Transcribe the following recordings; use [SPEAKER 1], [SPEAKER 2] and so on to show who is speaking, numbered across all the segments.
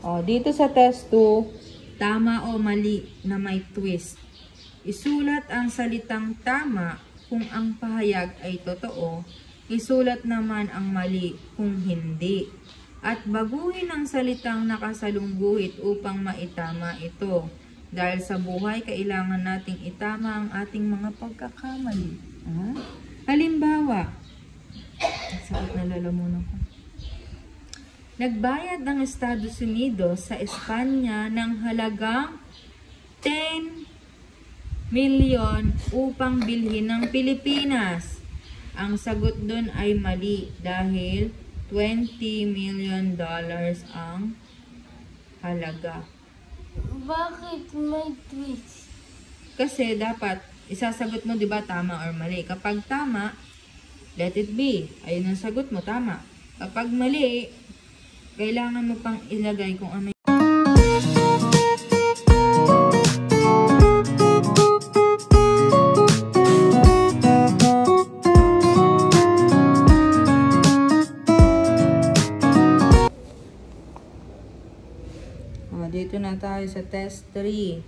[SPEAKER 1] O, dito sa test 2, tama o mali na may twist. Isulat ang salitang tama kung ang pahayag ay totoo. Isulat naman ang mali kung hindi. At baguhin ang salitang nakasalungguhit upang maitama ito. Dahil sa buhay, kailangan nating itama ang ating mga pagkakamali. Halimbawa, sakit na lalamunan ko. Nagbayad ang Estados Unidos sa Espanya ng halagang 10 milyon upang bilhin ng Pilipinas. Ang sagot dun ay mali dahil $20 million ang halaga.
[SPEAKER 2] Bakit may twist?
[SPEAKER 1] Kasi dapat isasagot mo, 'di ba, tama or mali. Kapag tama, let it be. Ayun ang sagot mo, tama. Kapag mali, kailangan mo pang ilagay kung ano. Dito na tayo sa test 3.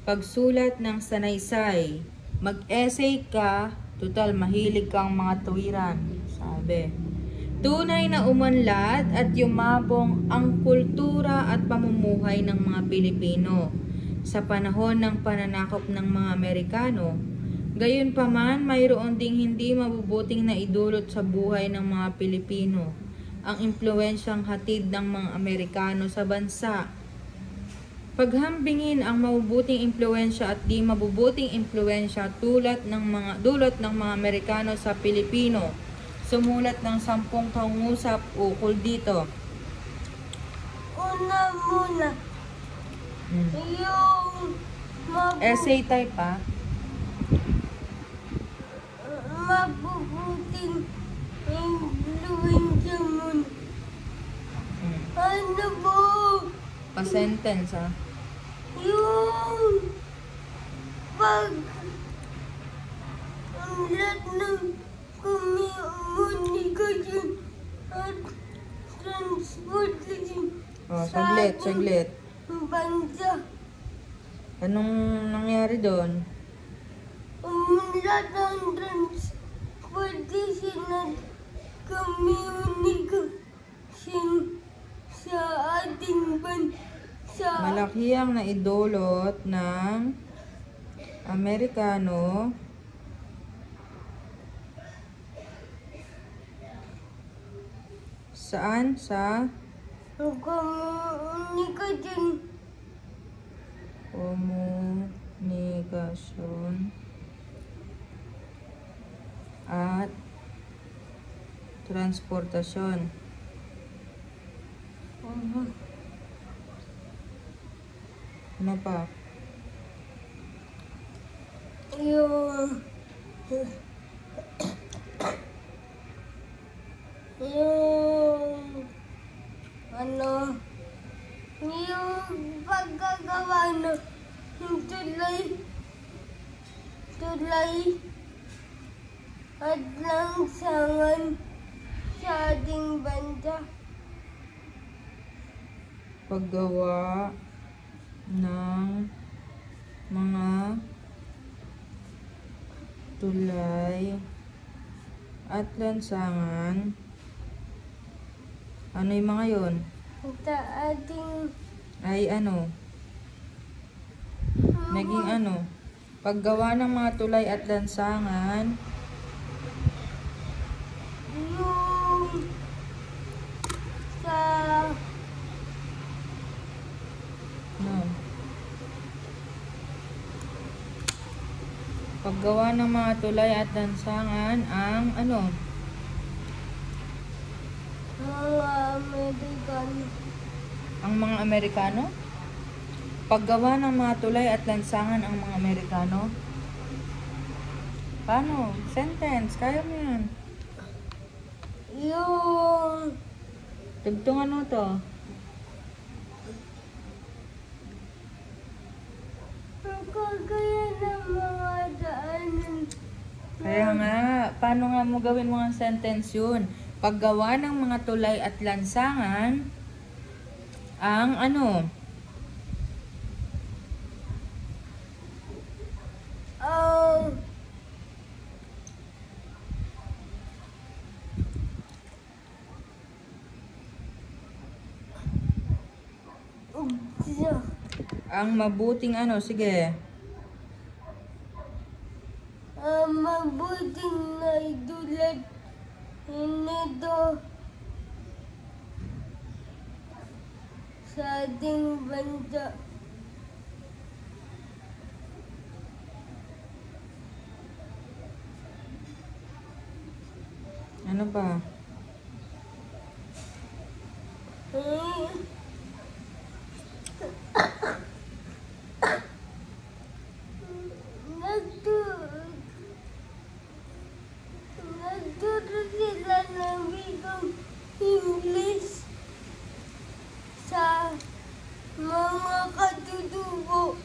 [SPEAKER 1] Pagsulat ng sanaysay. Mag-essay ka, total mahilig kang mga tuwiran, sabi. Tunay na umunlad at yumabong ang kultura at pamumuhay ng mga Pilipino sa panahon ng pananakop ng mga Amerikano. Gayunpaman, mayroon ding hindi mabubuting na idulot sa buhay ng mga Pilipino ang impluwensyang hatid ng mga Amerikano sa bansa. Paghambingin ang mabubuting impluwensya at di mabubuting impluwensya dulot ng mga Amerikano sa Pilipino. Sumulat ng 10 pangungusap ukol dito.
[SPEAKER 2] Una muna. Yung
[SPEAKER 1] Essay type pa.
[SPEAKER 2] mabubuting influensya muna. Ano po?
[SPEAKER 1] Pa-sentence ha.
[SPEAKER 2] Yung pag ang lahat ng komunikasyon at transportation
[SPEAKER 1] Saglit.
[SPEAKER 2] bansa.
[SPEAKER 1] Anong nangyari doon?
[SPEAKER 2] Ang lahat ng transportation at communication sa ating bansa.
[SPEAKER 1] Malaki ang naidulot ng Amerikano saan? Sa komunikasyon at transportasyon. Ano pa?
[SPEAKER 2] Yung paggagawa ng tulay at langsangan sa ating bansa.
[SPEAKER 1] Paggawa ng mga tulay at lansangan. Ano yung mga yon?
[SPEAKER 2] Sa ating
[SPEAKER 1] Ay ano? Naging ano? Paggawa ng mga tulay at lansangan.
[SPEAKER 2] yung sa
[SPEAKER 1] No. Paggawa ng mga tulay at lansangan ang ano?
[SPEAKER 2] mga Amerikano.
[SPEAKER 1] Ang mga Amerikano? Paggawa ng mga tulay at lansangan ang mga Amerikano? Paano? Sentence. Kaya mo yan.
[SPEAKER 2] Yung
[SPEAKER 1] Tugtungan mo to.
[SPEAKER 2] kagaya ng mga daanan.
[SPEAKER 1] Kaya nga, paano nga mo gawin mga sentence yun? Paggawa ng mga tulay at lansangan Ang ano?
[SPEAKER 2] Ang
[SPEAKER 1] Ang mabuting ano? Sige.
[SPEAKER 2] mabuting na idulad nito sa ating bansa.
[SPEAKER 1] Ano ba?
[SPEAKER 2] Nagturo sila ng wikang English sa mga katutubo.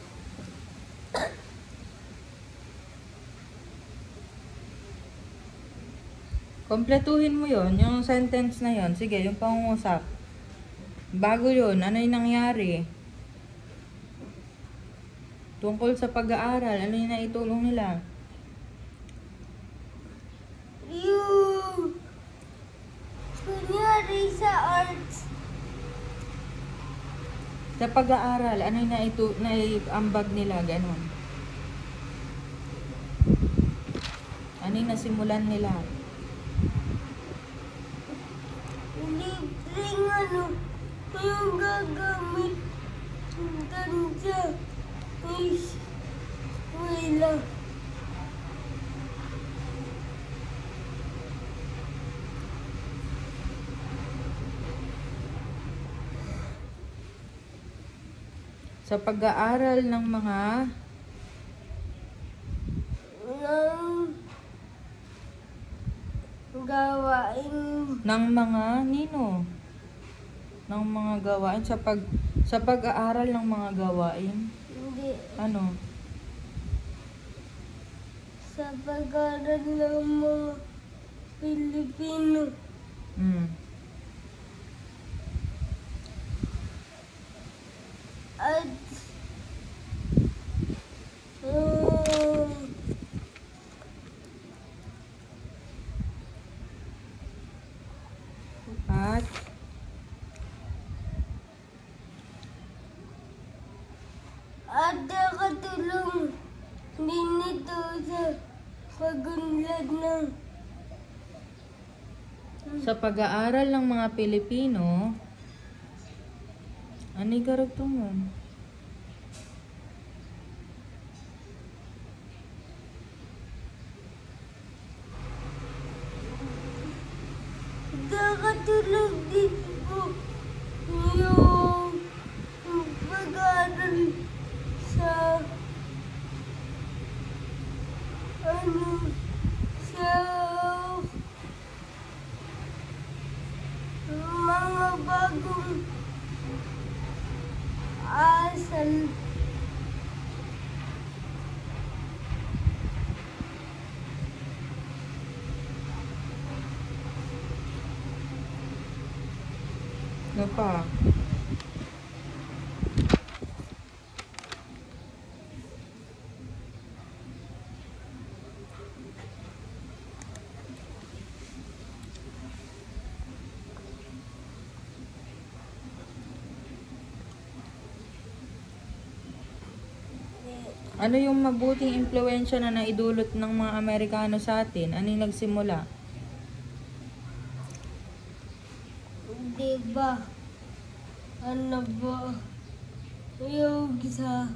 [SPEAKER 1] Kompletuhin mo yon yung sentence na yon. Sige, yung pangungusap. Bago yun, ano yung nangyari? Tungkol sa pag-aaral, ano yung naitulong nila?
[SPEAKER 2] Yung kunyari sa arts,
[SPEAKER 1] Sa pag-aaral, ano yung naiambag nila? Ganon. Ano yung nasimulan nila?
[SPEAKER 2] libreng ano, yung gagamit doon sa eskwela.
[SPEAKER 1] Sa pag-aaral ng mga
[SPEAKER 2] ng gawain,
[SPEAKER 1] ng mga nino ng mga gawain sa pag-aaral ng mga gawain
[SPEAKER 2] hindi,
[SPEAKER 1] ano
[SPEAKER 2] sa pag-aaral ng mga Pilipino.
[SPEAKER 1] mm.
[SPEAKER 2] At
[SPEAKER 1] at
[SPEAKER 2] nakatulong din ito sa pagunlad ng
[SPEAKER 1] sa pag-aaral ng mga Pilipino ano yung karugtungan?
[SPEAKER 2] nakatulong din po yung pag-aaral sa ano sa mga bagong asal.
[SPEAKER 1] Ano pa? Ano yung mabuting impluwensya na naidulot ng mga Amerikano sa atin? Ano yung nagsimula?
[SPEAKER 2] Diba? Ano ba? Yung sa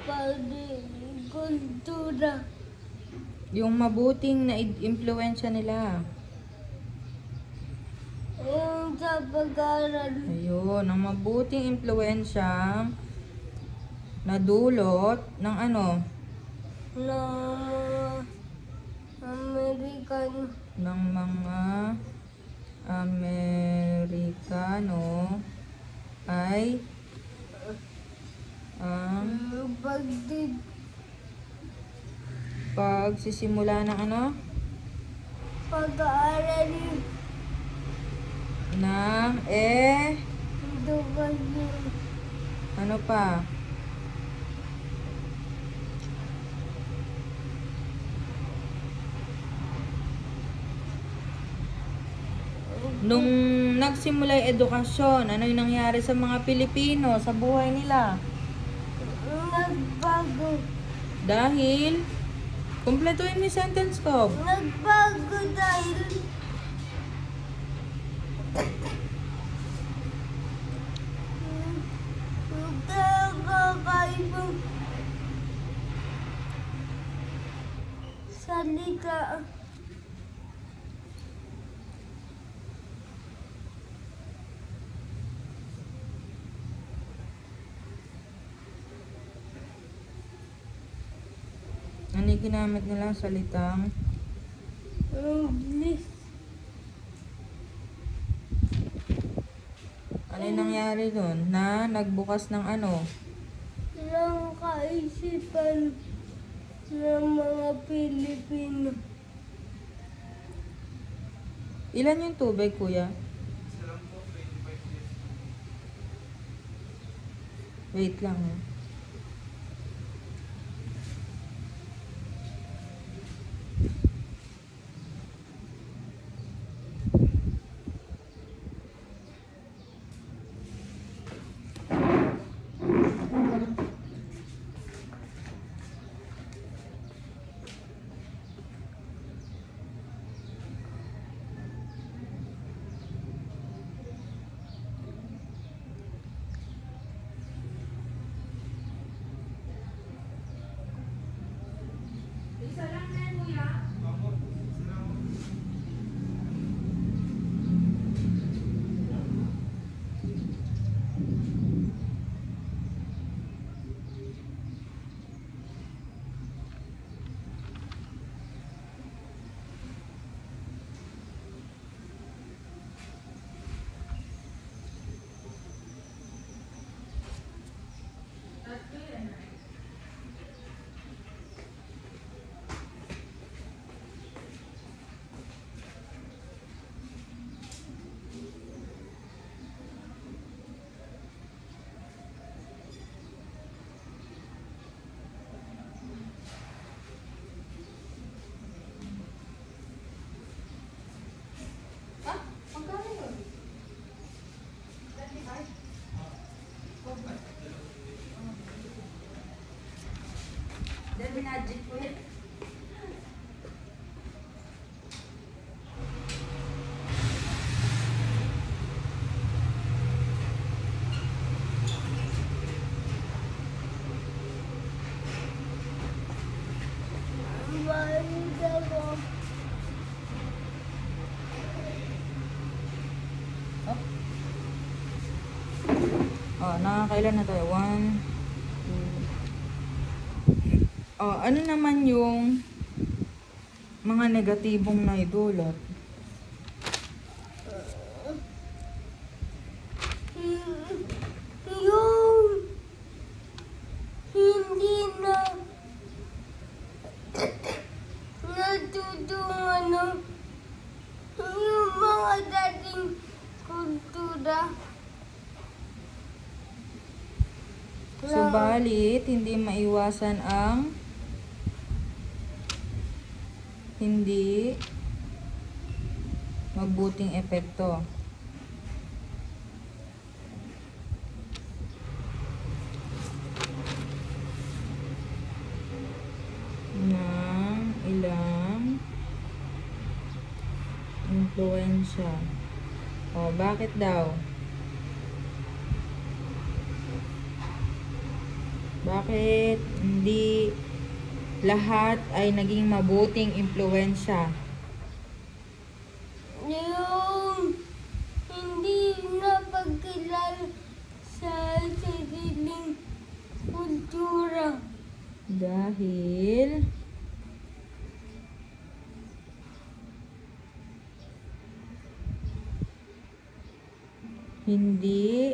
[SPEAKER 2] pagkultura.
[SPEAKER 1] Yung mabuting na impluwensya nila.
[SPEAKER 2] Yung sa pag-aaral
[SPEAKER 1] Ayun, ang mabuting impluwensyang nadulot ng ano?
[SPEAKER 2] ng American.
[SPEAKER 1] Ng mga Amerikano ay ang pagsisimula ng ano?
[SPEAKER 2] Pag-aaral
[SPEAKER 1] ng
[SPEAKER 2] edukasyon.
[SPEAKER 1] ano pa? Nung nagsimula yung edukasyon, ano yung nangyari sa mga Pilipino sa buhay nila?
[SPEAKER 2] Nagbago.
[SPEAKER 1] Dahil, kumpletuhin mo yung sentence ko.
[SPEAKER 2] Nagbago dahil kakaibang salita.
[SPEAKER 1] Ano yung ginamit nilang salitang?
[SPEAKER 2] English.
[SPEAKER 1] Ano yung nangyari doon? Na nagbukas ng ano?
[SPEAKER 2] Ng kaisipan ng mga Pilipino.
[SPEAKER 1] Ilan yung tubig, kuya? Wait lang. Magic po yun.
[SPEAKER 2] Malit ako.
[SPEAKER 1] Oh, nakakailan na tayo? 1, 2. Oh, ano naman yung mga negatibong naidulot?
[SPEAKER 2] Yung hindi na natutungan ng yung mga dating kultura.
[SPEAKER 1] Subalit, hindi maiwasan ang hindi mabuting epekto. Ng ilang impluensya. O, bakit daw? Bakit hindi lahat ay naging mabuting impluensya?
[SPEAKER 2] Yung hindi napagkilala sa sariling kultura.
[SPEAKER 1] Dahil hindi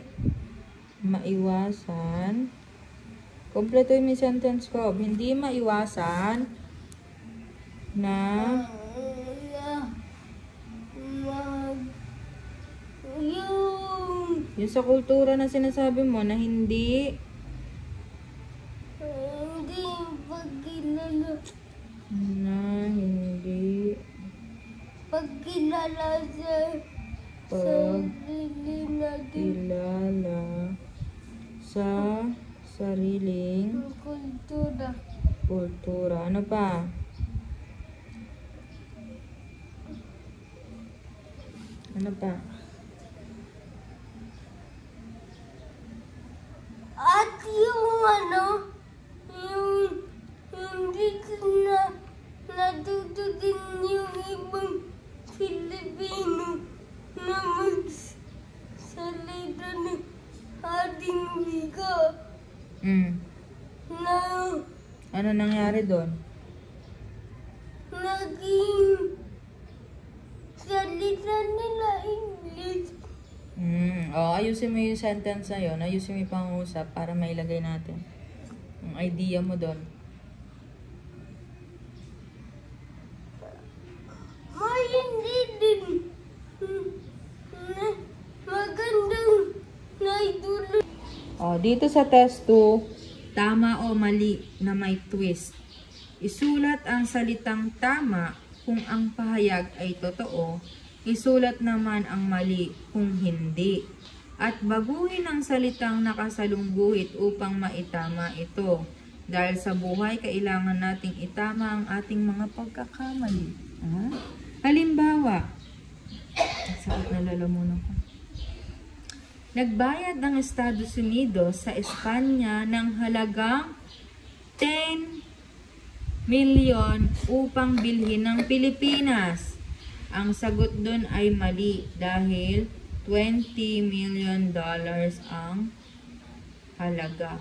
[SPEAKER 1] maiwasan. Kompleto yung sentence ko. Hindi maiwasan na
[SPEAKER 2] Mag
[SPEAKER 1] Yung sa kultura na sinasabi mo na hindi.
[SPEAKER 2] Hindi pagkilala.
[SPEAKER 1] Na hindi.
[SPEAKER 2] Pagkilala sa sarili natin.
[SPEAKER 1] Kilala sa sariling
[SPEAKER 2] Kultura.
[SPEAKER 1] kultura. Ano pa? Ano pa?
[SPEAKER 2] At yung yung hindi na natuto din yung ibang Pilipino na magsalita ng ating wika na
[SPEAKER 1] Ano nangyari doon?
[SPEAKER 2] naging salita nila English.
[SPEAKER 1] Ayusin mo yung sentence na yun. Ayusin mo yung pangusap para mailagay natin ang idea mo doon.
[SPEAKER 2] May hindi din magandang naitulog.
[SPEAKER 1] Dito sa test 2, tama o mali na may twist. Isulat ang salitang tama kung ang pahayag ay totoo. Isulat naman ang mali kung hindi. At baguhin ang salitang nakasalungguhit upang maitama ito. Dahil sa buhay, kailangan nating itama ang ating mga pagkakamali. Halimbawa, sakit na lalamunan ko. Nagbayad ang Estados Unidos sa Espanya ng halagang 10 milyon upang bilhin ng Pilipinas. Ang sagot dun ay mali dahil $20 million ang halaga.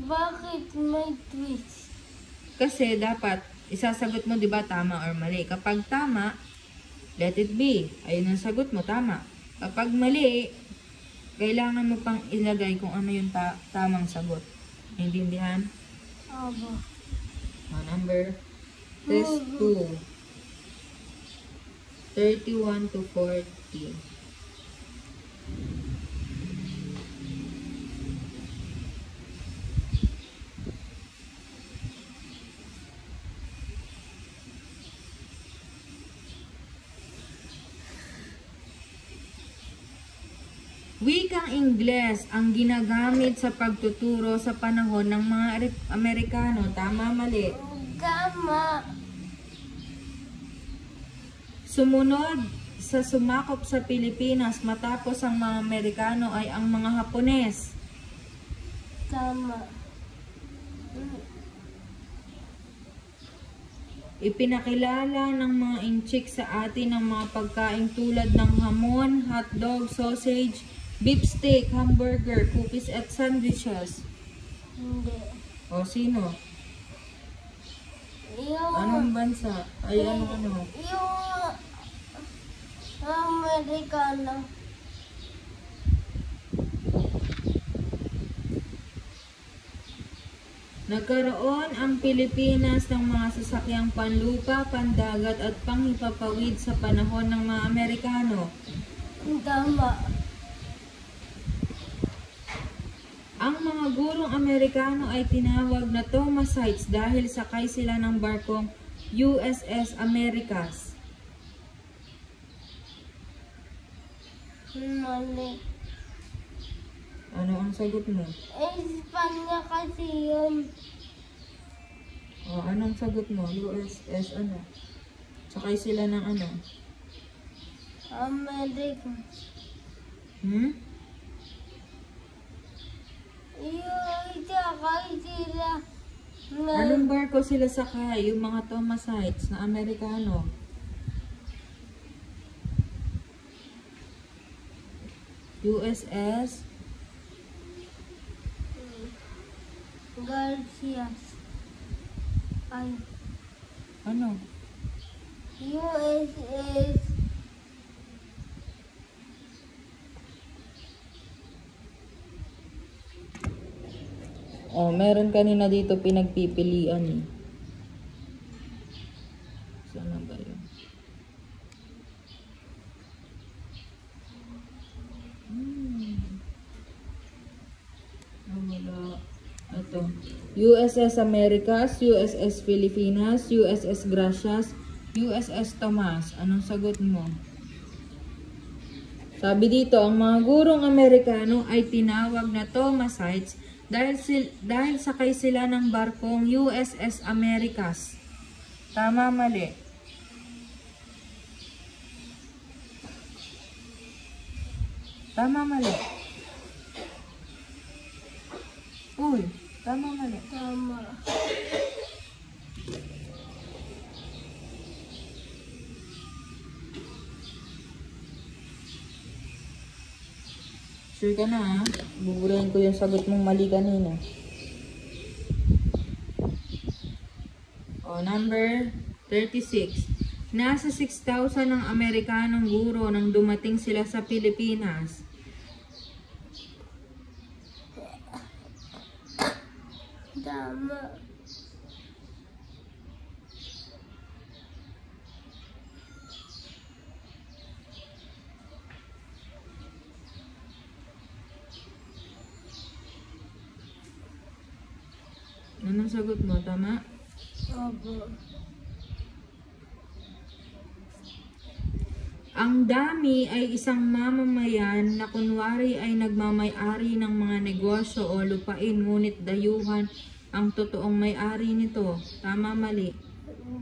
[SPEAKER 2] Bakit may twist?
[SPEAKER 1] Kasi dapat isasagot mo 'di ba tama or mali. Kapag tama, let it be. Ayun ang sagot mo, tama. Kapag mali, kailangan mo pang ilagay kung ano yung tamang sagot. Naintindihan?
[SPEAKER 2] Aba.
[SPEAKER 1] Number test 2. 31 to 40. Wikang Ingles ang ginagamit sa pagtuturo sa panahon ng mga Amerikano. Tama, mali?
[SPEAKER 2] Tama.
[SPEAKER 1] Sumunod sa sumakop sa Pilipinas matapos ang mga Amerikano ay ang mga Hapones.
[SPEAKER 2] Tama.
[SPEAKER 1] Ipinakilala ng mga inchik sa atin ang mga pagkain tulad ng hamon, hotdog, sausage, beef steak, hamburger, cookies at sandwiches.
[SPEAKER 2] Hindi.
[SPEAKER 1] O sino?
[SPEAKER 2] Yung
[SPEAKER 1] Anong bansa? Ay ano?
[SPEAKER 2] yung Amerikano.
[SPEAKER 1] Nagkaroon ang Pilipinas ng mga sasakyang panlupa, pandagat at panghipapawid sa panahon ng mga Amerikano.
[SPEAKER 2] Tama.
[SPEAKER 1] Ang mga gurong Amerikano ay tinawag na Thomasites dahil sakay sila ng barkong USS Americas.
[SPEAKER 2] Mali.
[SPEAKER 1] Ano ang sagot mo?
[SPEAKER 2] Espanya kasi yun.
[SPEAKER 1] Anong sagot mo? USS ano? Sakay sila ng ano?
[SPEAKER 2] Amerika. Yung sakay sila na
[SPEAKER 1] Anong barko sila sakay? Yung mga Thomasites na Amerikano. USS
[SPEAKER 2] Garcias. Ay,
[SPEAKER 1] ano?
[SPEAKER 2] USS
[SPEAKER 1] Meron kanina dito pinagpipilian eh. Saan na ba yun? to. USS Americas, USS Filipinas, USS Gracias, USS Tomas. Anong sagot mo? Sabi dito, ang mga gurong Amerikano ay tinawag na Thomasites dahil sakay sila ng barkong USS Americas. Tama, mali? Tama, mali? Uy, tama, mali?
[SPEAKER 2] Tama.
[SPEAKER 1] Sure ka na ha? Buburahin ko yung sagot mong mali kanina. O, number 36. Nasa 6,000 ang Amerikanong guro nang dumating sila sa Pilipinas.
[SPEAKER 2] Tama.
[SPEAKER 1] Anong sagot mo? Tama?
[SPEAKER 2] Opo.
[SPEAKER 1] Ang dami ay isang mamamayan na kunwari ay nagmamay-ari ng mga negosyo o lupain, ngunit dayuhan ang totoong may-ari nito. Tama, mali?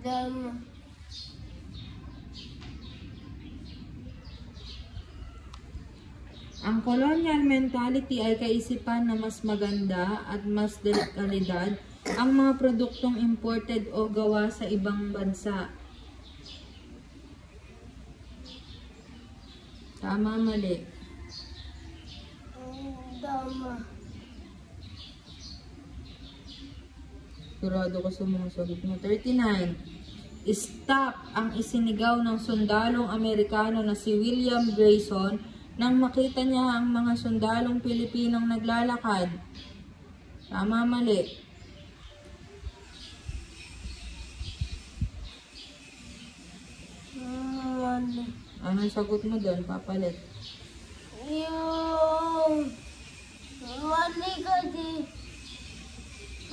[SPEAKER 2] Tama.
[SPEAKER 1] Ang colonial mentality ay kaisipan na mas maganda at mas kalidad ang mga produktong imported o gawa sa ibang bansa. Tama, mali?
[SPEAKER 2] Tama.
[SPEAKER 1] Sigurado ko sa mga sagot mo. 39. Stop ang isinigaw ng sundalong Amerikano na si William Grayson nang makita niya ang mga sundalong Pilipinong naglalakad. Tama, mali?
[SPEAKER 2] Mali.
[SPEAKER 1] Anong sagot mo doon? Papalit.
[SPEAKER 2] Yung mali kasi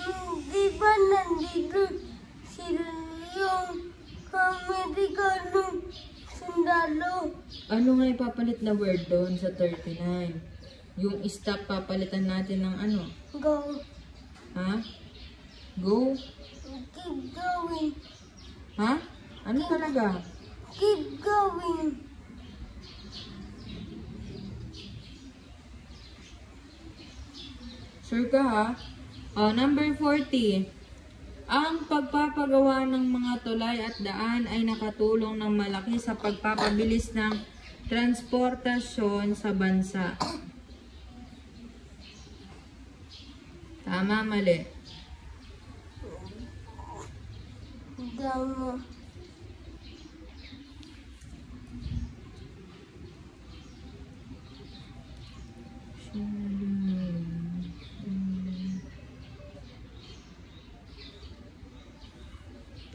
[SPEAKER 2] hindi ba nandito sila yung Amerikanong sundalo?
[SPEAKER 1] Ano nga ipapalit na word doon sa 39? Yung stop, papalitan natin ng ano?
[SPEAKER 2] Go.
[SPEAKER 1] Ha? Go?
[SPEAKER 2] Keep going.
[SPEAKER 1] Ha? Ano talaga?
[SPEAKER 2] Keep going.
[SPEAKER 1] Sure ka ha? Number 40. Ang pagpapagawa ng mga tulay at daan ay nakatulong ng malaki sa pagpapabilis ng transportasyon sa bansa. Tama, mali?
[SPEAKER 2] Tama.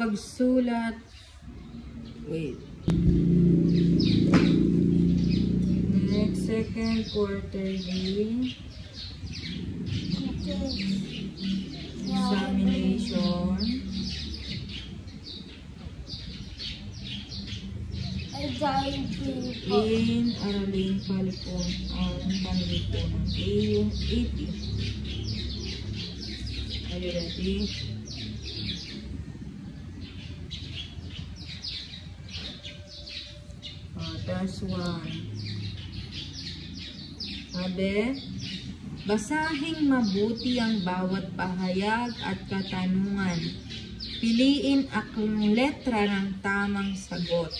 [SPEAKER 1] Pagsulat. Wait. Next, second quarterly examination. In Araling Palipunan. A yung 80. Are you ready? Task 1. Sabi, basahing mabuti ang bawat pahayag at katanungan. Piliin ang letra ng tamang sagot.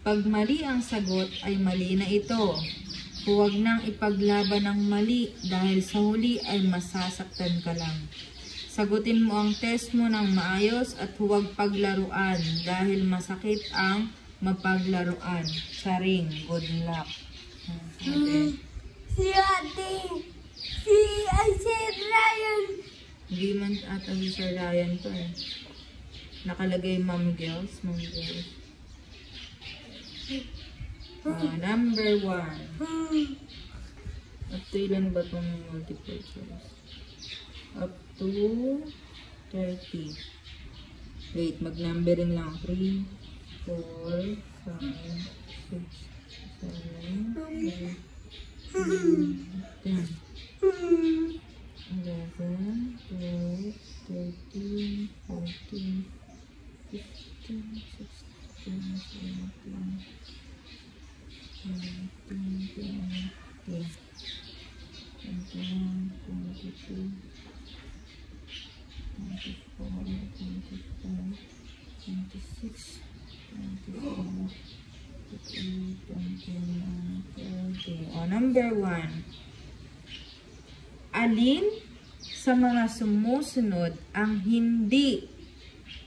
[SPEAKER 1] Pag mali ang sagot ay mali na ito. Huwag nang ipaglaban ng mali dahil sa huli ay masasaktan ka lang. Sagutin mo ang test mo ng maayos at huwag paglaruan dahil masakit ang mapaglaruan. Saring, good luck. Okay.
[SPEAKER 2] Si ate, si Ryan.
[SPEAKER 1] Hindi man ata si Sir Ryan to eh. Nakalagay Ma'am Girls. Ma'am Girls. Number 1. At ilan ba itong multiple choice? up to 30. Wait, mag-numbering lang. 3, 4, 5, 6, 7, 8, 9, 10, 11, 12, 13, 14, 15, 16, 17, 18, 20, 21, 22, 24, 25, 26, 27, 28, 29, 30. O, number 1. Alin sa mga sumusunod ang hindi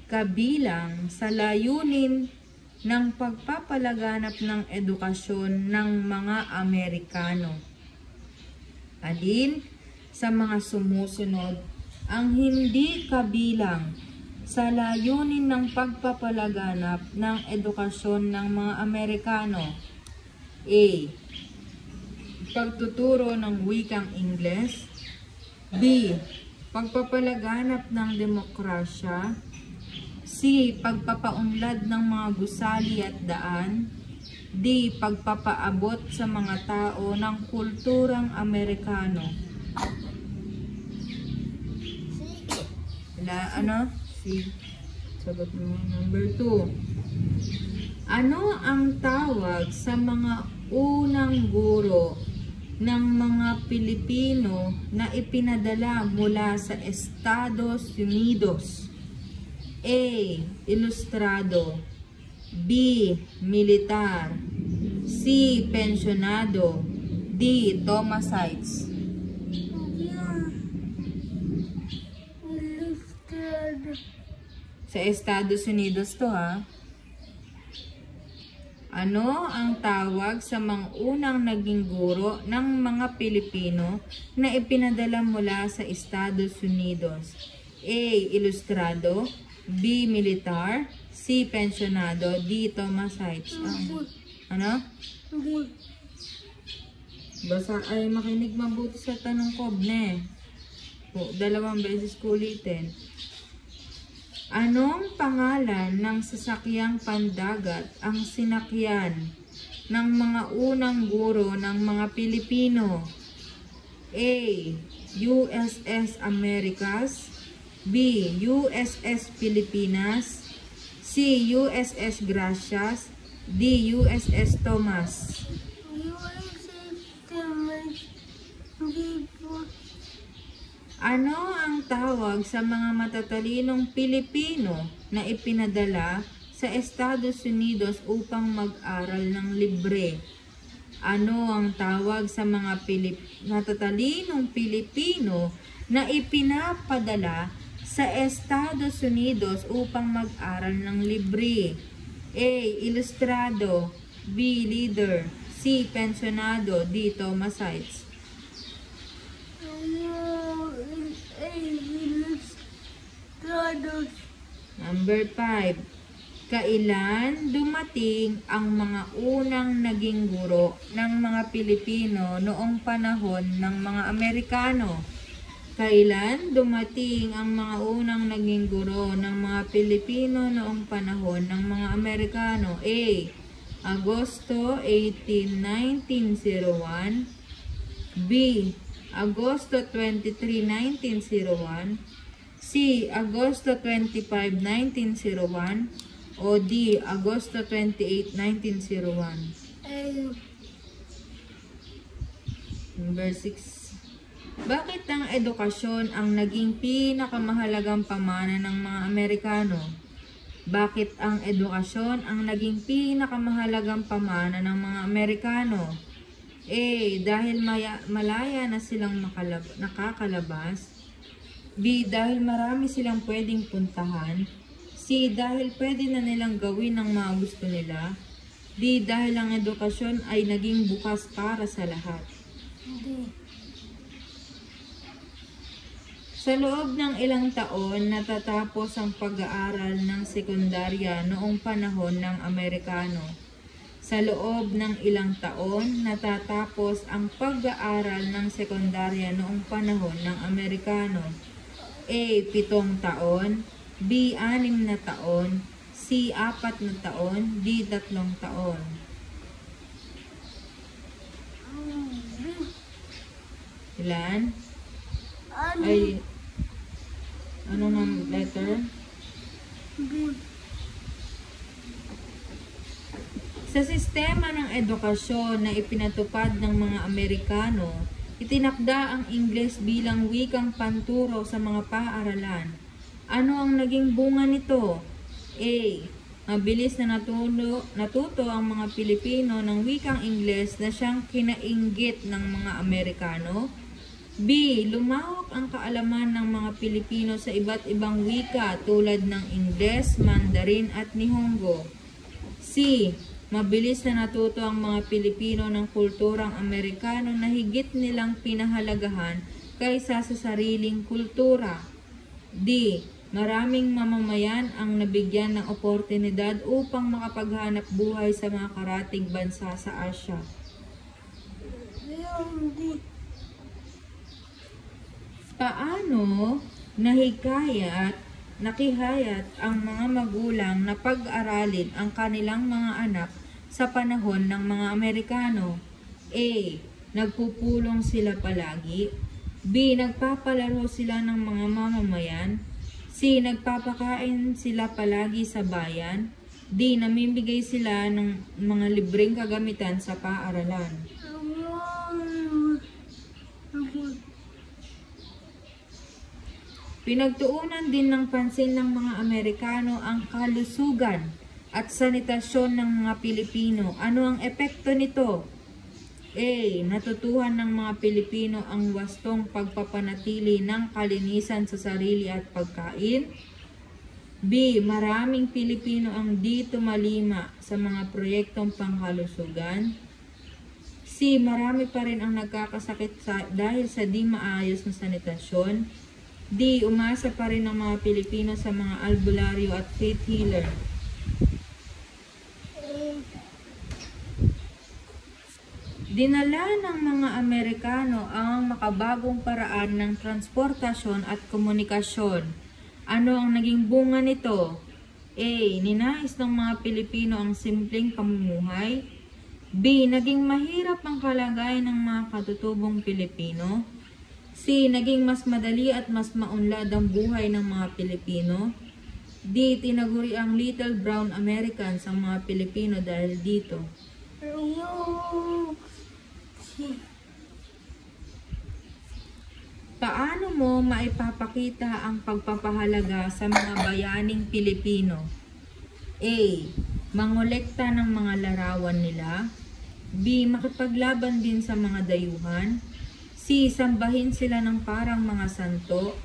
[SPEAKER 1] kabilang sa layunin ng pagpapalaganap ng edukasyon ng mga Amerikano? Alin sa mga sumusunod ang hindi kabilang sa layunin ng pagpapalaganap ng edukasyon ng mga Amerikano? A. Pagtuturo ng wikang Ingles. B. Pagpapalaganap ng demokrasya. C. Pagpapaunlad ng mga gusali at daan. D. Pagpapaabot sa mga tao ng kulturang Amerikano. C. Sagot mo. Number 2. Ano ang tawag sa mga unang guro ng mga Pilipino na ipinadala mula sa Estados Unidos? A. Ilustrado. B. Militar. C. Pensionado. D. Thomasites.
[SPEAKER 2] Ilustrado.
[SPEAKER 1] Sa Estados Unidos to, ha? Ano ang tawag sa mga unang naging guro ng mga Pilipino na ipinadala mula sa Estados Unidos? A. Ilustrado. B. Militar. C. Pensionado. D. Thomasites. Ano?
[SPEAKER 2] Hindi.
[SPEAKER 1] Basta ay makinig mabuti sa tanong ko, ne. O, 2 beses ko ulitin. Anong pangalan ng sasakyang pandagat ang sinakyan ng mga unang guro ng mga Pilipino? A. USS Americas. B. USS Pilipinas. C. USS Gracias. D. USS Thomas.
[SPEAKER 2] Hindi po.
[SPEAKER 1] Ano ang tawag sa mga matatalinong Pilipino na ipinadala sa Estados Unidos upang mag-aral ng libre? Ano ang tawag sa mga matatalinong Pilipino na ipinapadala sa Estados Unidos upang mag-aral ng libre? A. Ilustrado. B. Leader. C. Pensionado. D. Thomasites.
[SPEAKER 2] Ilustrado.
[SPEAKER 1] Number 5. Kailan dumating ang mga unang naging guro ng mga Pilipino noong panahon ng mga Amerikano? Kailan dumating ang mga unang naging guro ng mga Pilipino noong panahon ng mga Amerikano? A. Agosto 18, 1901. B. Agosto 23, 1901. C. Agosto 25, 1901. O D. Agosto 28, 1901. Number 6. Bakit ang edukasyon ang naging pinakamahalagang pamana ng mga Amerikano? Bakit ang edukasyon ang naging pinakamahalagang pamana ng mga Amerikano? A. Dahil malaya na silang nakakalabas. B. Dahil marami silang pwedeng puntahan. C. Dahil pwede na nilang gawin ang mga gusto nila. D. Dahil ang edukasyon ay naging bukas para sa lahat.
[SPEAKER 2] Hindi.
[SPEAKER 1] Sa loob ng ilang taon, natatapos ang pag-aaral ng sekundarya noong panahon ng Amerikano. Sa loob ng ilang taon, natatapos ang pag-aaral ng sekundarya noong panahon ng Amerikano. A. 7 taon, B. 6 na taon, C. 4 na taon, D. 3 taon. Ilan?
[SPEAKER 2] Ano?
[SPEAKER 1] Ay, ano nga letter?
[SPEAKER 2] B.
[SPEAKER 1] Sa sistema ng edukasyon na ipinatupad ng mga Amerikano, itinakda ang Ingles bilang wikang panturo sa mga paaralan. Ano ang naging bunga nito? A. Mabilis na natuto ang mga Pilipino ng wikang Ingles na siyang kinainggit ng mga Amerikano. B. Lumawak ang kaalaman ng mga Pilipino sa iba't ibang wika tulad ng Ingles, Mandarin at Nihongo. C. Mabilis na natuto ang mga Pilipino ng kulturang Amerikano na higit nilang pinahalagahan kaysa sa sariling kultura. D. Maraming mamamayan ang nabigyan ng oportunidad upang makapaghanap buhay sa mga karatig bansa sa Asya.
[SPEAKER 2] Yung D.
[SPEAKER 1] Paano nakihayat ang mga magulang na pag-aralin ang kanilang mga anak sa panahon ng mga Amerikano? A. Nagpupulong sila palagi. B. Nagpapalaro sila ng mga mamamayan. C. Nagpapakain sila palagi sa bayan. D. Namimigay sila ng mga libreng kagamitan sa paaralan. Pinagtuunan din ng pansin ng mga Amerikano ang kalusugan at sanitasyon ng mga Pilipino. Ano ang epekto nito? A. Natutuhan ng mga Pilipino ang wastong pagpapanatili ng kalinisan sa sarili at pagkain. B. Maraming Pilipino ang di tumalima sa mga proyektong pangkalusugan. C. Marami pa rin ang nagkakasakit dahil sa di maayos na sanitasyon. D. Umasa pa rin ang mga Pilipino sa mga albularyo at faith healer. Dinala ng mga Amerikano ang makabagong paraan ng transportasyon at komunikasyon. Ano ang naging bunga nito? A. Ninais ng mga Pilipino ang simpleng pamumuhay. B. Naging mahirap ang kalagayan ng mga katutubong Pilipino. C. Naging mas madali at mas maunlad ang buhay ng mga Pilipino. D. Tinaguri ang Little Brown Americans ang mga Pilipino dahil dito.
[SPEAKER 2] Yung C.
[SPEAKER 1] Paano mo maipapakita ang pagpapahalaga sa mga bayaning Pilipino? A. Mangolekta ng mga larawan nila. B. Makipaglaban din sa mga dayuhan. C. Sambahin sila ng parang mga santo.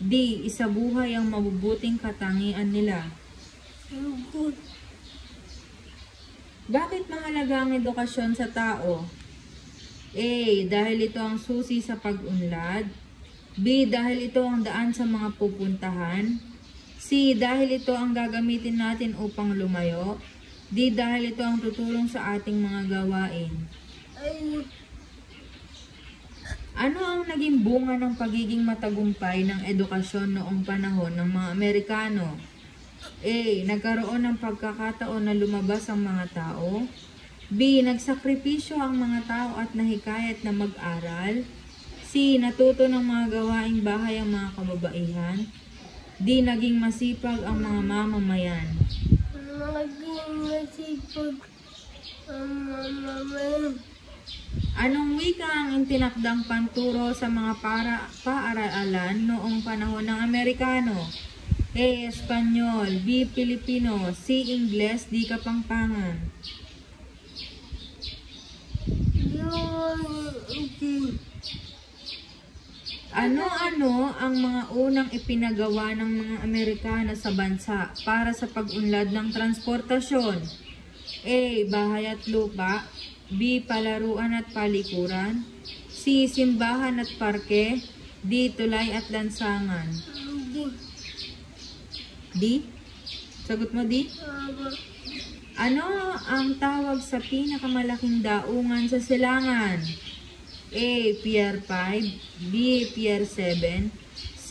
[SPEAKER 1] D. Isabuhay ang mabubuting katangian nila. Bakit mahalaga ang edukasyon sa tao? A. Dahil ito ang susi sa pag-unlad. B. Dahil ito ang daan sa mga pupuntahan. C. Dahil ito ang gagamitin natin upang lumayo. D. Dahil ito ang tutulong sa ating mga gawain. Ano ang naging bunga ng pagiging matagumpay ng edukasyon noong panahon ng mga Amerikano? A. Nagkaroon ng pagkakataon na lumabas ang mga tao. B. Nagsakripisyo ang mga tao at nahikayat na mag-aral. C. Natuto ng mga gawaing bahay ang mga kababaihan. D. Naging masipag ang mga mamamayan.
[SPEAKER 2] Naging masipag ang mamamayan.
[SPEAKER 1] Anong wika ang itinakdang panturo sa mga paaralan noong panahon ng Amerikano? A. Espanyol. B. Pilipino. C. Ingles. D. Kapampangan. Ano-ano ang mga unang ipinagawa ng mga Amerikano sa bansa para sa pag-unlad ng transportasyon? A. Bahay at lupa. B. Palaruan at palikuran. C. Simbahan at parke. D. Tulay at lansangan. D? Sagot mo D? Ano ang tawag sa pinakamalaking daungan sa silangan? A. Pier 5. B. Pier 7. C.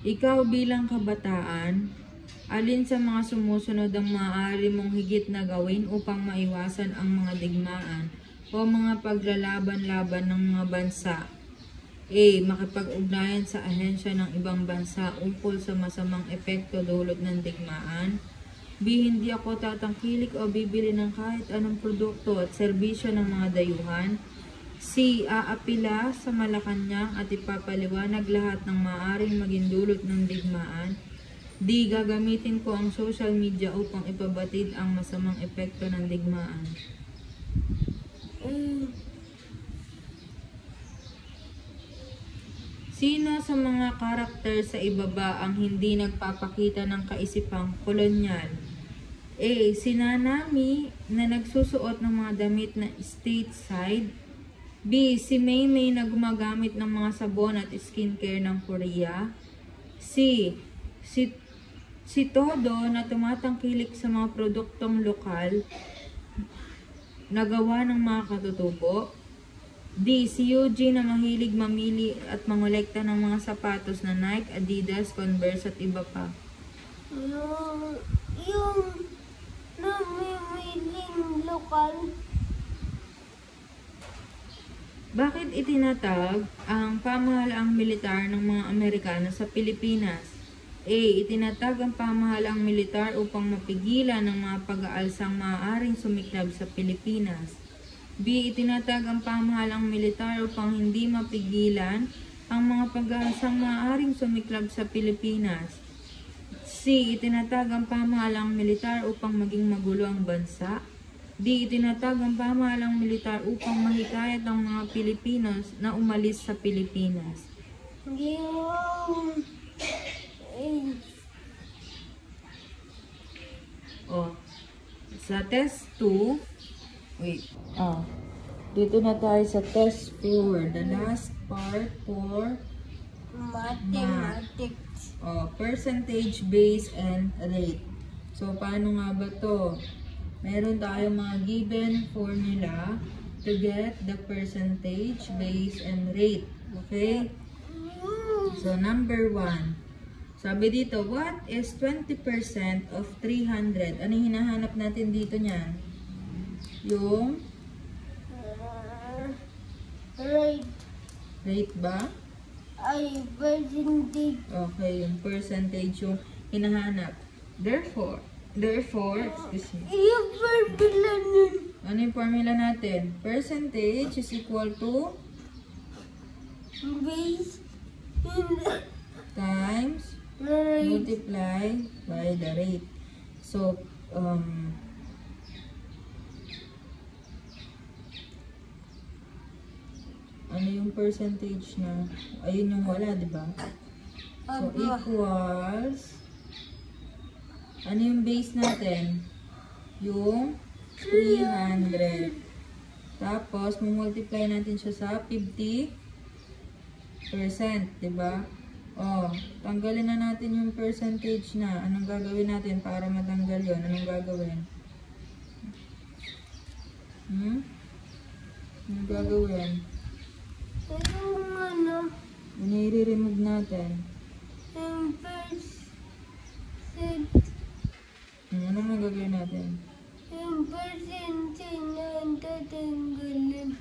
[SPEAKER 1] Ikaw bilang kabataan, alin sa mga sumusunod ang maaari mong higit na gawin upang maiwasan ang mga digmaan o mga paglalaban-laban ng mga bansa? A. Makipag-ugnayan sa ahensya ng ibang bansa ukol sa masamang epekto dulot ng digmaan. B. Hindi ako tatangkilik o bibili ng kahit anong produkto at serbisyo ng mga dayuhan. C. Aapila sa Malacanang at ipapaliwanag lahat ng maaaring maging dulot ng digmaan. D. Gagamitin ko ang social media upang ipabatid ang masamang epekto ng digmaan. Sino sa mga karakter sa ibaba ang hindi nagpapakita ng kaisipang kolonyal? A. Si Nanami na nagsusuot ng mga damit na stateside. B. Si Maymay na gumagamit ng mga sabon at skincare ng Korea. C. Si Todo na tumatangkilik sa mga produktong lokal na gawa ng mga katutubo. D. Si Eugene na mahilig mamili at mangolekta ng mga sapatos na Nike, Adidas, Converse at iba pa.
[SPEAKER 2] Yung namimiling lokal.
[SPEAKER 1] Bakit itinatag ang pamahalaang militar ng mga Amerikano sa Pilipinas? A. Itinatag ang pamahalaang militar upang mapigilan ang mga pag-aalsang maaaring sumiklab sa Pilipinas. B. Itinatag ang pamahalaang militar upang hindi mapigilan ang mga pag-aalsang maaaring sumiklab sa Pilipinas. C. Itinatag ang pamahalaang militar upang maging magulo ang bansa. D. Itinatag ang pamahalaang militar upang mahikayat ang mga Pilipinos na umalis sa Pilipinas.
[SPEAKER 2] Yung...
[SPEAKER 1] Sa test 2, dito na tayo sa test 4, the last part for
[SPEAKER 2] mathematics.
[SPEAKER 1] Percentage, base, and rate. So, paano nga ba to? Meron tayong mga given formula to get the percentage, base, and rate. Okay? So, number 1. Sabi dito, what is 20% of 300? Ano yung hinahanap natin dito niyan? Yung
[SPEAKER 2] Rate.
[SPEAKER 1] rate ba?
[SPEAKER 2] Ay, percentage.
[SPEAKER 1] Okay, yung percentage yung hinahanap. Therefore, excuse me.
[SPEAKER 2] Yung formula nun.
[SPEAKER 1] Ano yung formula natin? Percentage is equal to
[SPEAKER 2] Base.
[SPEAKER 1] times
[SPEAKER 2] Rate.
[SPEAKER 1] multiply by the rate. So, ano yung percentage na? Ayun yung wala, di ba? So, equals, ano yung base natin? Yung 300. Tapos, multiply natin siya sa 50%, di ba? Tanggalin na natin yung percentage na. Anong gagawin natin para matanggal yun? Anong gagawin? Anong gagawin?
[SPEAKER 2] Yung ano,
[SPEAKER 1] I-remove natin.
[SPEAKER 2] yung percent.
[SPEAKER 1] Anong gagawin natin?
[SPEAKER 2] Yung percentage na tatanggalin.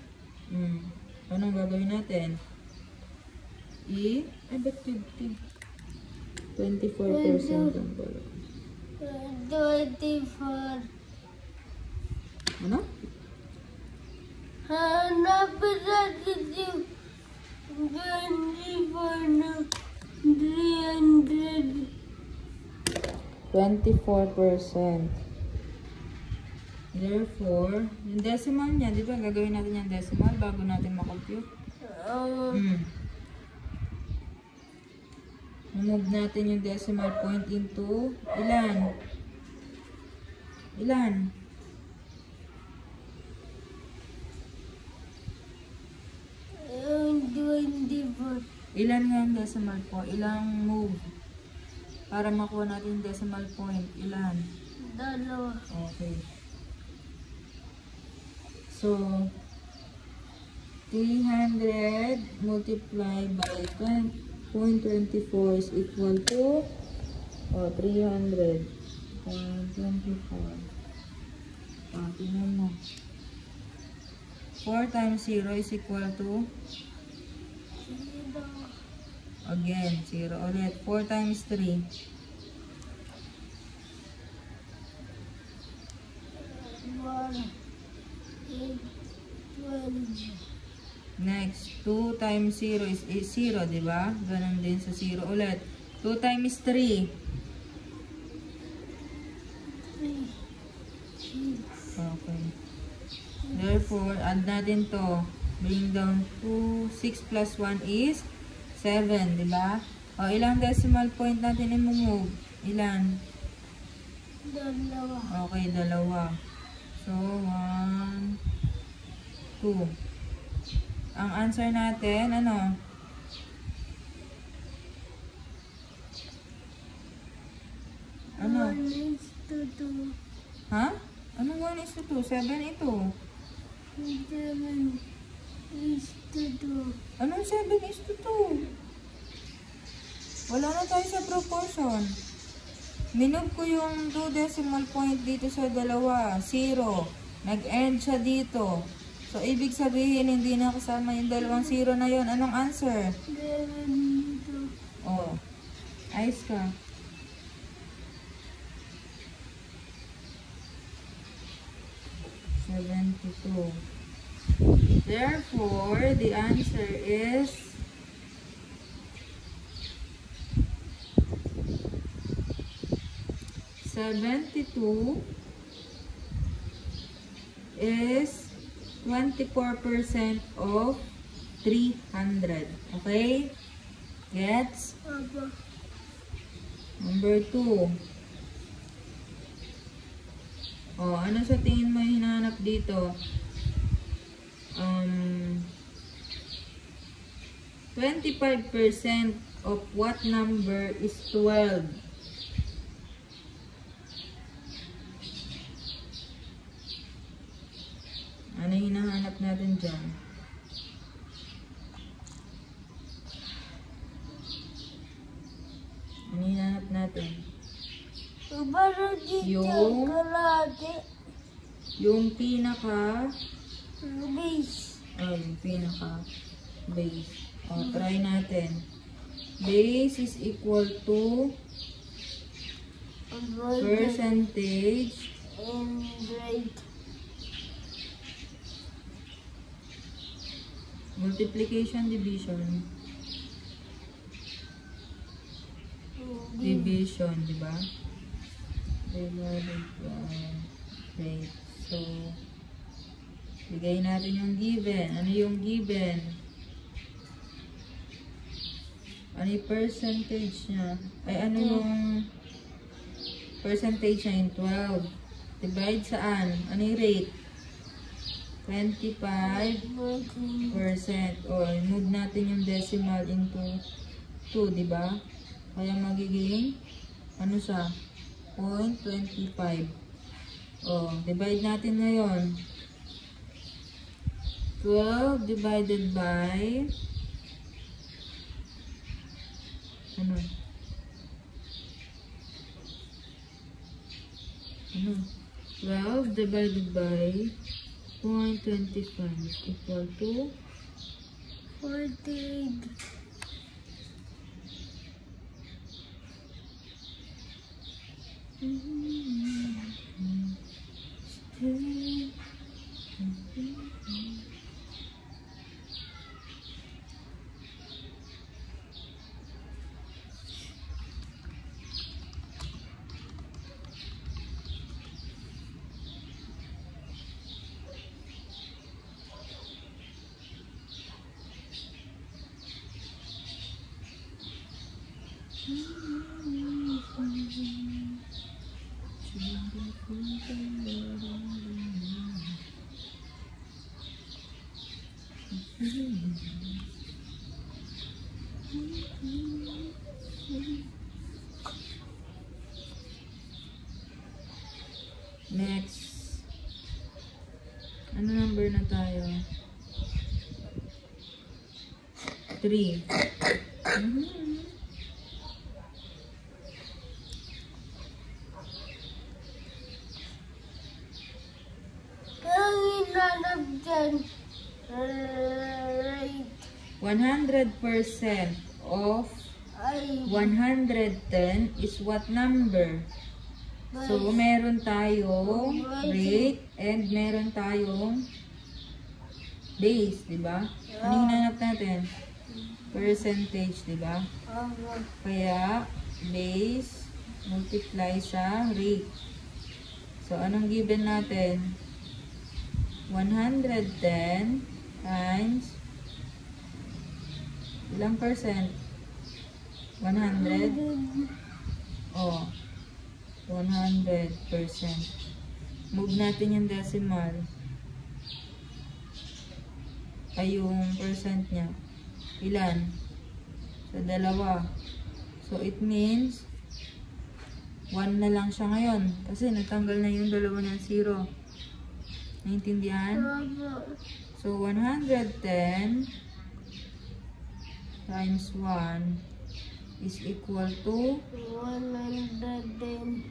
[SPEAKER 1] Anong gagawin natin? Ba't 50? 24% ang pala.
[SPEAKER 2] 24.
[SPEAKER 1] Ano?
[SPEAKER 2] Hanapin natin yung 24 na 300.
[SPEAKER 1] 24%. Therefore, yung decimal niya, di ba? Gagawin natin yung decimal bago natin makompute. Move natin yung decimal point into ilan? Ilan?
[SPEAKER 2] Yung 24.
[SPEAKER 1] Ilan nga yung decimal po? Ilang move? Para makuha natin yung decimal point. Ilan?
[SPEAKER 2] 2.
[SPEAKER 1] Okay. So, 300 multiplied by 20. 0.24 is equal to 300. 0.24. Tingnan mo. 4 times 0 is equal to, again, 0 ulit. 4 times 3.
[SPEAKER 2] 12.
[SPEAKER 1] Next, 2 times 0 is 0, di ba? Ganun din sa 0 ulit. 2 times 3.
[SPEAKER 2] 3.
[SPEAKER 1] Okay. Therefore, add natin to. Bring down to 6 plus 1 is 7, di ba? O, ilang decimal point natin i-move? Ilan?
[SPEAKER 2] 2.
[SPEAKER 1] Okay, 2. So, 1, 2. Ang answer natin, ano? Ano?
[SPEAKER 2] 1:2.
[SPEAKER 1] Ha? Anong 1 is to 2? 7 ito.
[SPEAKER 2] 7:2.
[SPEAKER 1] Anong 7 is to 2? Wala na tayo sa proportion. Minove ko yung 2 decimal point dito sa dalawa. 0. Nag-end siya dito. So, ibig sabihin, hindi na kasama yung dalawang 0 na yon. Anong answer?
[SPEAKER 2] 7:2.
[SPEAKER 1] Oh. Ayos ka. Therefore, the answer is 72 is 24% of 300. Okay? Gets?
[SPEAKER 2] Apa.
[SPEAKER 1] Number 2. Oh, ano sa tingin mo yung hinahanap dito? 25% of what number is 12? Ano yung hinahanap natin dyan? Ano yung hinahanap natin?
[SPEAKER 2] Para dito
[SPEAKER 1] Yung-
[SPEAKER 2] kalahati.
[SPEAKER 1] Yung pinaka...
[SPEAKER 2] Base.
[SPEAKER 1] yung pinaka base. O, try natin. Base is equal to percentage
[SPEAKER 2] And rate.
[SPEAKER 1] multiplication division. Division, di ba? Divided by rate. So, bigay natin yung given. Ano yung given? Ano yung percentage niya? Ay, ano yung percentage niya? Yung 12. Divide saan? Ano yung rate? 25%. O, move natin yung decimal into 2, di ba? Kaya magiging, ano siya? 0.25. O, divide natin ngayon. 12 divided by, ano? 12 divided by 0.25 equal to
[SPEAKER 2] 48.
[SPEAKER 1] Next. Ano number na tayo? 3. Mhm.
[SPEAKER 2] Kaya hinanap dyan. Right.
[SPEAKER 1] 100% of
[SPEAKER 2] Ay.
[SPEAKER 1] 110 is what number? So, meron tayong rate and meron tayong base, di ba? Ano yung hinanap natin? Percentage, di ba? Kaya, base multiply sa rate. So, anong given natin? 110 times ilang percent? 100? Oh, 100%. Move natin yung decimal. Ay, yung percent niya. Ilan? Sa dalawa. So, it means 1 na lang siya ngayon. Kasi natanggal na yung dalawa ng 0. Naintindihan? So, 110 times 1 is equal to
[SPEAKER 2] 110.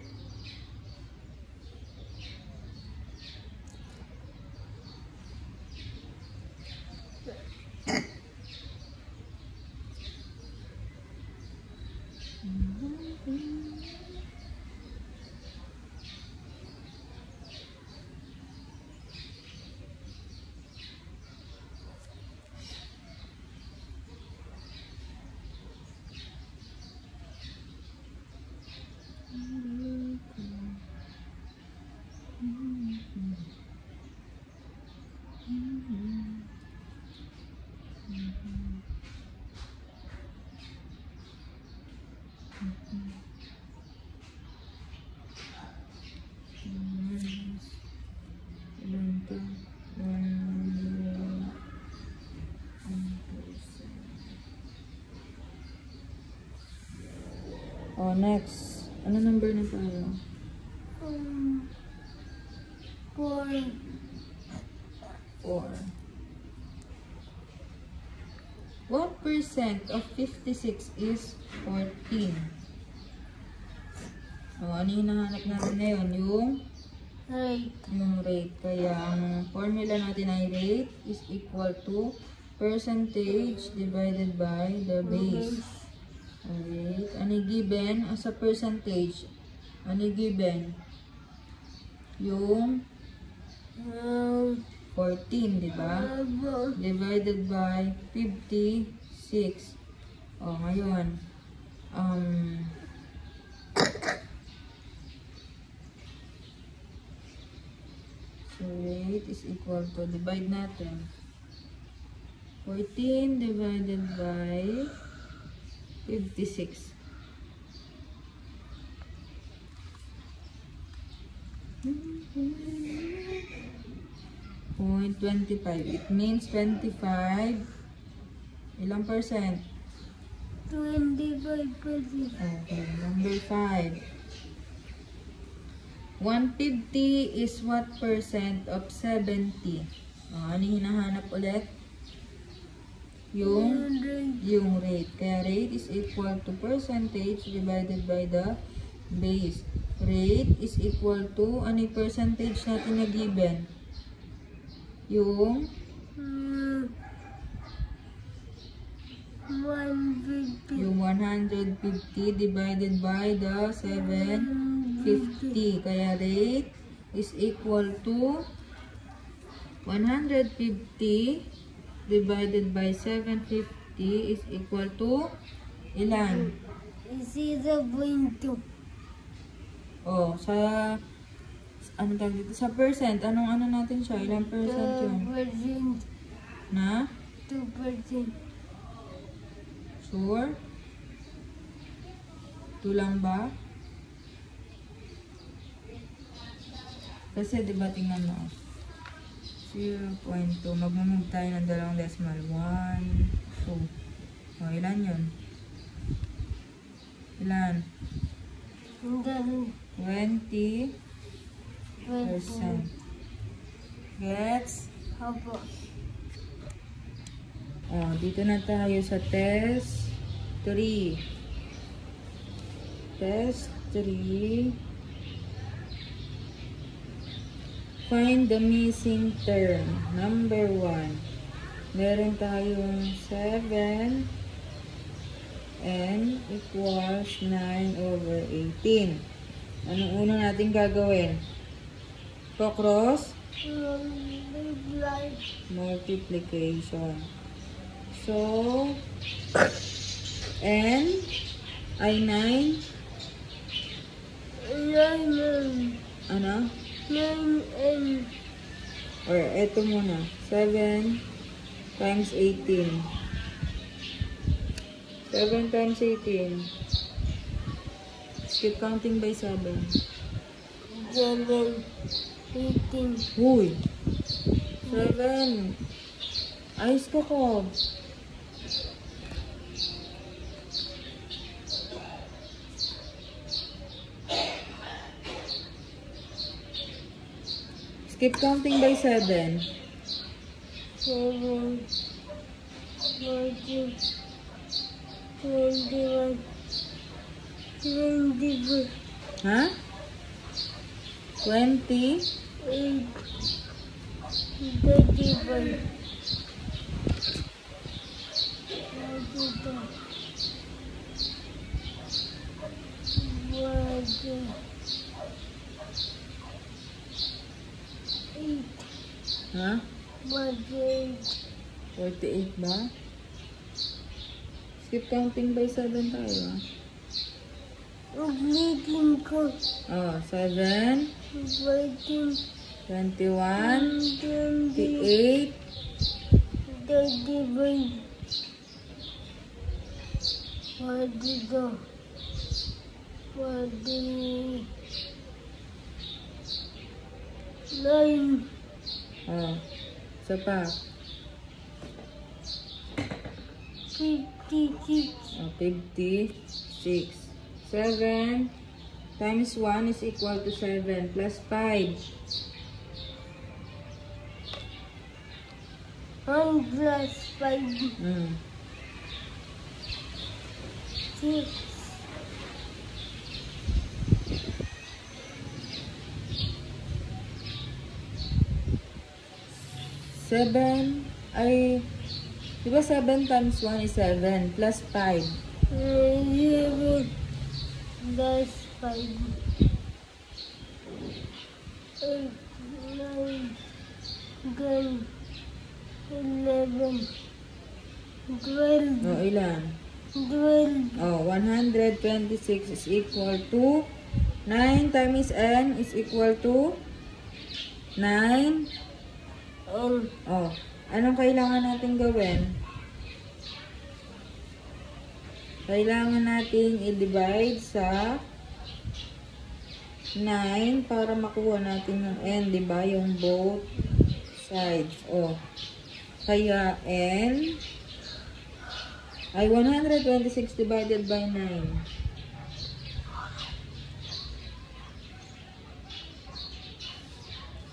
[SPEAKER 1] Oh, next. Ano number na tayo?
[SPEAKER 2] 4.
[SPEAKER 1] 4. What percent of 56 is 14? Oh, ano yung nahanap natin ngayon?
[SPEAKER 2] Right.
[SPEAKER 1] Yung rate. Kaya, ang formula natin ay rate is equal to percentage divided by the base. Alright. Ano given as a percentage? Ano given? Yung 14, di ba? Divided by 56. O, ngayon. So, rate is equal to, divide natin. 14 divided by 56. Point 25. It means 25. Ilang percent?
[SPEAKER 2] 25%.
[SPEAKER 1] Okay, number 5. 150 is what percent of 70? Ano hinahanap ulit? Yung rate. Kaya rate is equal to percentage divided by the base. Rate is equal to, ano yung percentage natin na given? Yung
[SPEAKER 2] 150.
[SPEAKER 1] yung 150 divided by the 750. Kaya rate is equal to 150 divided by 750 is equal to ilan?
[SPEAKER 2] 0.2.
[SPEAKER 1] Oh, sa ano tawag dito? Sa percent, anong ano natin siya? Ilang percent yun?
[SPEAKER 2] 2%.
[SPEAKER 1] Na?
[SPEAKER 2] 2%.
[SPEAKER 1] Sure? 2 lang ba? Kasi diba tingnan mo? 0.2. Magmumove tayo ng dalawang decimal. 1, 2. O, ilan yun? Ilan?
[SPEAKER 2] Ganun.
[SPEAKER 1] 20%. Gets?
[SPEAKER 2] Opo.
[SPEAKER 1] Oh, dito na tayo sa test 3. Test 3. Find the missing term. Number 1. Meron tayong 7 n equals 9/18. Anong una natin gagawin? Pa-cross? Multiplication. So, n ay 9. Ano?
[SPEAKER 2] 9n.
[SPEAKER 1] Or eto muna. 7 times 18. 7 times 18. Skip counting by 7.
[SPEAKER 2] 7, 18.
[SPEAKER 1] Uy! 7. Ayos ko. Skip counting by 7.
[SPEAKER 2] 7, 14, 21, 24,
[SPEAKER 1] Ha? 20?
[SPEAKER 2] 8, 35, 8,
[SPEAKER 1] Ha?
[SPEAKER 2] 48,
[SPEAKER 1] 48 ba? Skip counting by 7 tayo, ha?
[SPEAKER 2] ulitin ko.
[SPEAKER 1] Oh, 7,
[SPEAKER 2] 14,
[SPEAKER 1] 21,
[SPEAKER 2] 20,
[SPEAKER 1] 28,
[SPEAKER 2] 35, 42, 49,
[SPEAKER 1] oh, isa pa.
[SPEAKER 2] 56,
[SPEAKER 1] Oh, 56. 7 times 1 is equal to 7 plus 5.
[SPEAKER 2] 1 plus 5, 6,
[SPEAKER 1] 7 ay, di ba 7 times 1 is 7 plus 5.
[SPEAKER 2] 11 plus 5, 8, 9, 10, 11, 12,
[SPEAKER 1] Oh, ilan?
[SPEAKER 2] 12,
[SPEAKER 1] Oh, 126 is equal to 9 times n is equal to 9.
[SPEAKER 2] and
[SPEAKER 1] Oh, anong kailangan natin gawin? Kailangan natin i-divide sa 9 para makuha natin yung n, di ba? Yung both sides. Oh. Kaya n ay 126 divided by 9.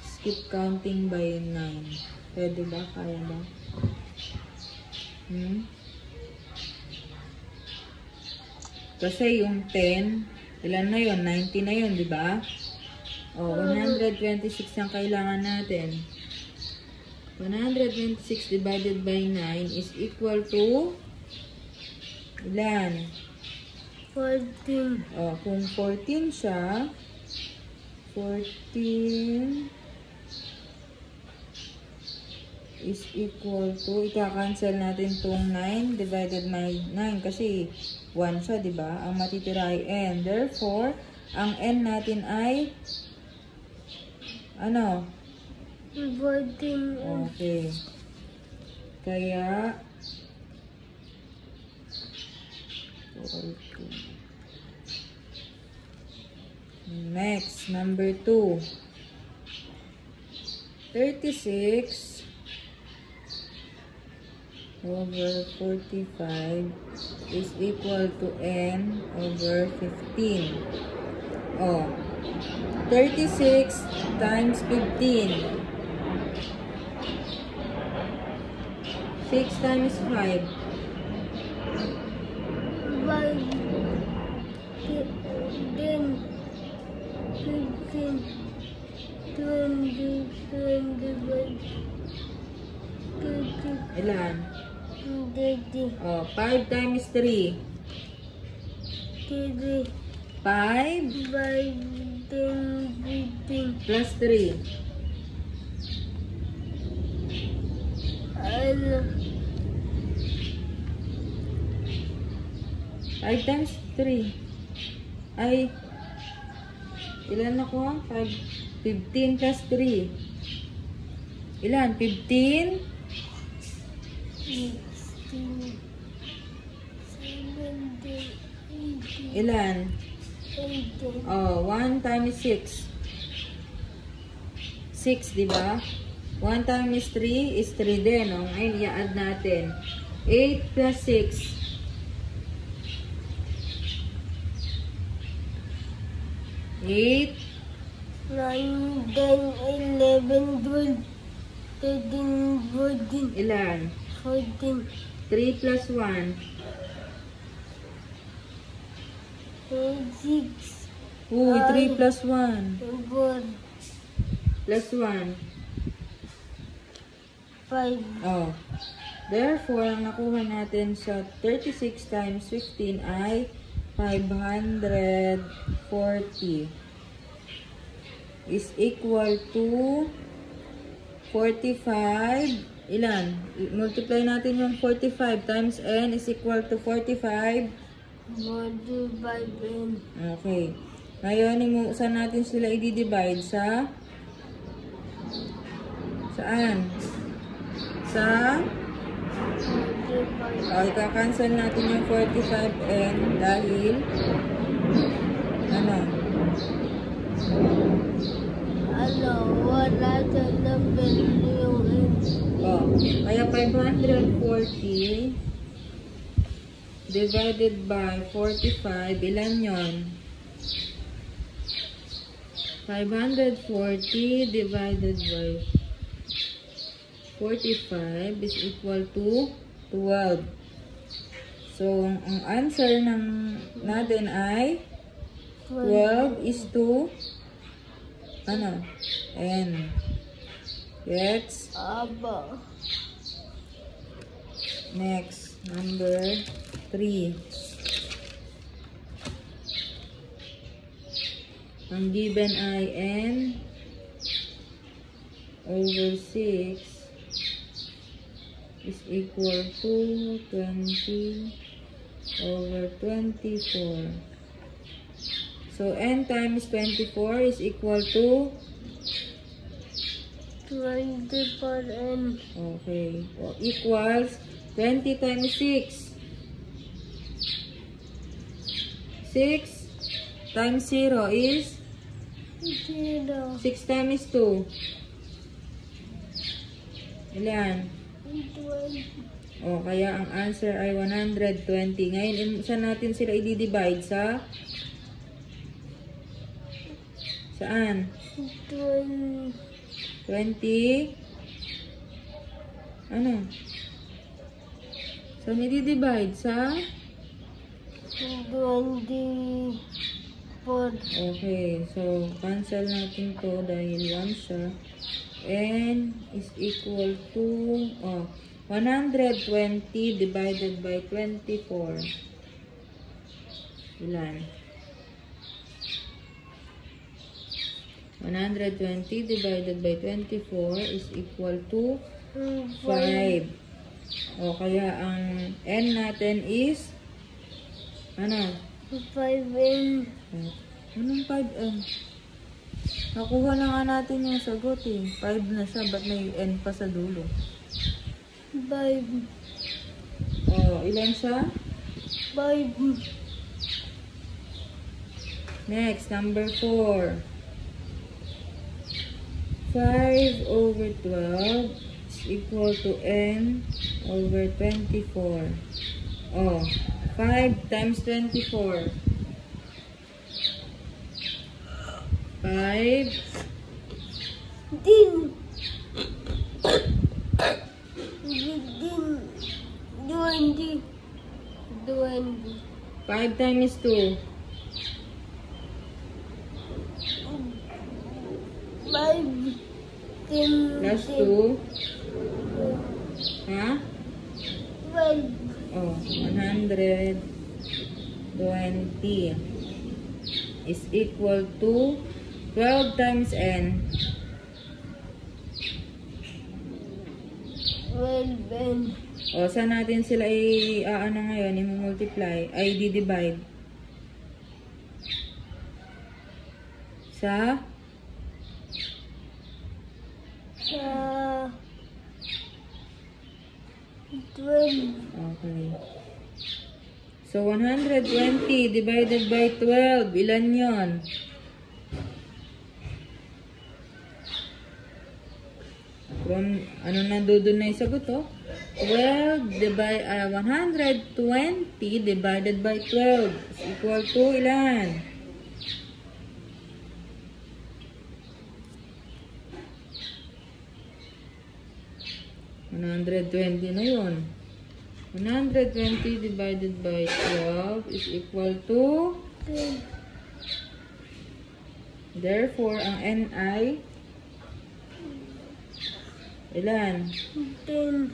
[SPEAKER 1] Skip counting by 9. Pwede ba? Kaya ba? Kasi yung 10, ilan na yun? 90 na yun, di ba? O, 126 ang kailangan natin. 126 divided by 9 is equal to ilan?
[SPEAKER 2] 14,
[SPEAKER 1] O, kung 14 siya, 14 is equal to, ika-cancel natin tong 9 divided by 9 kasi 1 siya, di ba? Ang matitira ay n. Therefore, ang n natin ay ano?
[SPEAKER 2] 14,
[SPEAKER 1] Okay. Kaya 14. Next, number 2. 36 over 45 is equal to n over 15. Oh, 36 times 15. 6 times 5.
[SPEAKER 2] then 15, 20, 21, 30,
[SPEAKER 1] Ilan?
[SPEAKER 2] 30,
[SPEAKER 1] Oh, 5 times 3.
[SPEAKER 2] 30,
[SPEAKER 1] 5
[SPEAKER 2] 5, 10, 15,
[SPEAKER 1] plus 3.
[SPEAKER 2] ano,
[SPEAKER 1] 5 times 3. Ay, ilan ako ha? 15 plus 3. Ilan? 15?
[SPEAKER 2] 16, 17, 18,
[SPEAKER 1] Ilan?
[SPEAKER 2] 18,
[SPEAKER 1] Oh, 1 times 6. 6, di ba? 1 times 3 is 3 din. Oh. Ngayon, i-add natin. 8 plus 6. 8.
[SPEAKER 2] 9, 10, 11, 12, 13, 14,
[SPEAKER 1] Ilan?
[SPEAKER 2] 14,
[SPEAKER 1] 3 plus 1.
[SPEAKER 2] 6,
[SPEAKER 1] Uy, 3 plus 1.
[SPEAKER 2] 4,
[SPEAKER 1] Plus 1.
[SPEAKER 2] 5,
[SPEAKER 1] Oh. Therefore, ang nakuha natin sa 36 times 15 ay 540 is equal to 45. Ilan? Multiply natin yung 45 times n is equal to 45.
[SPEAKER 2] 45, and
[SPEAKER 1] Okay. Ngayon, saan natin sila i-divide? Saan? Sa?
[SPEAKER 2] 45,
[SPEAKER 1] Ika-cancel natin yung 45n dahil ano?
[SPEAKER 2] wala sa number yung n.
[SPEAKER 1] Oh, kaya 540 divided by 45, ilan yon? 540 divided by 45 is equal to 12. So, ang answer natin ay 12 is to ano? N. Gets?
[SPEAKER 2] Aba.
[SPEAKER 1] Next, number 3. Ang given ay n over 6 is equal to 20 over 24. So, n times 24 is equal to
[SPEAKER 2] 24, and
[SPEAKER 1] okay. O, equals 20 times 6. 6 times 0 is
[SPEAKER 2] 0,
[SPEAKER 1] 6 times 2. Ilan?
[SPEAKER 2] 20,
[SPEAKER 1] O, kaya ang answer ay 120. Ngayon, saan natin sila i-divide? Saan?
[SPEAKER 2] 20,
[SPEAKER 1] 20? Ano? Saan i-divide? Sa?
[SPEAKER 2] 24,
[SPEAKER 1] Okay, so cancel natin to dahil 1 siya. N is equal to 120 divided by 24. Ilan? 120 divided by 24 is equal to 5. O kaya ang N natin is ano?
[SPEAKER 2] 5, and
[SPEAKER 1] Anong 5N? Nakuha na nga natin yung sagot eh. 5 na siya, ba't may N pa sa dulo?
[SPEAKER 2] 5,
[SPEAKER 1] Oh, ilan siya?
[SPEAKER 2] 5,
[SPEAKER 1] Next, number 4. 5 over 12 is equal to N over 24. Oh, 5 times 24. 5.
[SPEAKER 2] din, 20, 20,
[SPEAKER 1] 5 times 2.
[SPEAKER 2] 5, 10,
[SPEAKER 1] Plus 2. Ha?
[SPEAKER 2] 12,
[SPEAKER 1] Oh, 120 is equal to 12 times n.
[SPEAKER 2] 12, and
[SPEAKER 1] O, saan natin sila ano ngayon, i-multiply, ay di-divide? Sa?
[SPEAKER 2] sa 12,
[SPEAKER 1] Okay. So, 120 divided by 12. Ilan yon? From, ano nandudun na yung sagot, oh? 120 divided by 12 is equal to ilan? $120 na yun. 120 divided by 12 is equal to,
[SPEAKER 2] 10,
[SPEAKER 1] therefore, ang n ay ilan?
[SPEAKER 2] 10,